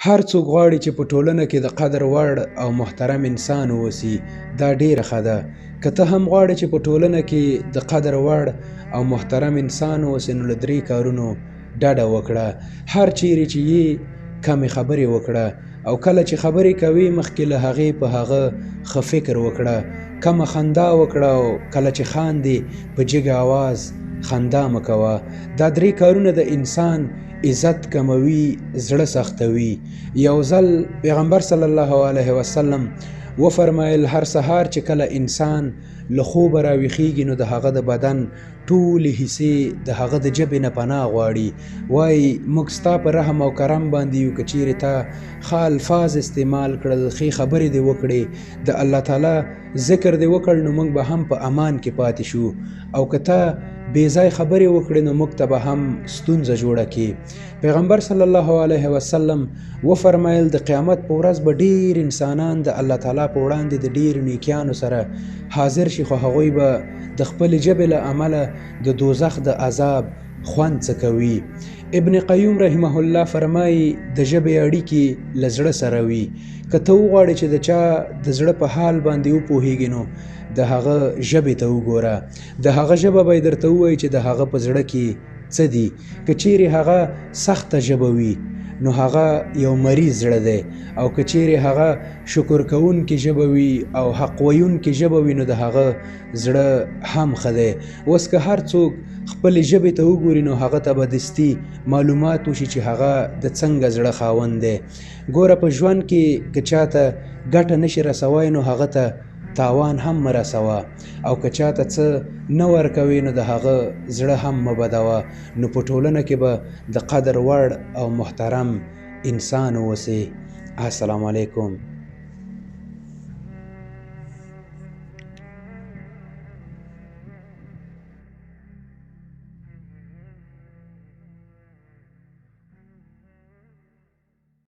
هر څوک غواړي چې په ټولنه کې د قدر وړ او محترم انسان واوسي. دا ډیره ښه ده. که ته هم غواړې چې په ټولنه کې د قدر وړ او محترم انسان واوسې، نو له 3 کارونو ډډه وکړه. هر چیرې چې یې کمې خبرې وکړه، او کله چې خبرې کوي مخکې له هغې په هغه ښه فکر وکړه. کمه خندا وکړه، او کله چې خاندې په جګ آواز خندا مه کوه. دا 3 کارونه د انسان عزت کموي، زړه سختوي. یو ځل پیغمبر صلی الله علیه وسلم وفرمایل هر سهار چې کله انسان له خوبه راویښیږي، نو د هغه د بدن ټولې حصې د هغه د ژبې نه پناه غواړي. وایي موږ ستا په رحم او کرم باندې یو، که چیرې ته ښه الفاظ استعمال کړل، ښې خبرې دې وکړې، د الله تعالی ذکر دې وکړ، نو موږ به هم په امان کې پاتې شو. او که ته بې ځای خبرې وکړې، نو موږ ته به هم ستونزه جوړه کړي. پیغمبر صلی الله علیه وسلم وفرمایل د قیامت په ورځ به ډیر انسانان د الله تعالی په وړاندې د ډیر نیکیانو سره حاضر شي، خو هغوی به د خپل ژبې له امله د دوزخ د عذاب خوند څکوي. ابن قیم رحمه الله فرمایي د ژبې اړیکې له زړه سره وي. که ته وغواړې چې د چا د زړه په حال باندې وپوهیږې، نو د هغه ژبې ته وګوره. د هغه ژبه به درته ووایي چې د هغه په زړه کې څه دي. که چیرې هغه سخته ژبه وي، نو هغه یو مریض زړه دی، او که چیرې هغه شکر کوونکې ژبه وي او حق ویونکې ژبه وي، نو د هغه زړه هم ښه دی. اوس که هر څوک خپلې ژبې ته وګوري، نو هغه ته به دستي معلومات وشي چې هغه د څنګه زړه خاوند دی. ګوره په ژوند کې که چاته ګټه نشي رسوای، نو هغه ته تاوان هم مه رسوه. او که چاته څه نه ورکوي، نو د هغه زړه هم مه بدوه. نو په ټولنه کې به د قدر وړ او محترم انسان اوسئ. السلام علیکم.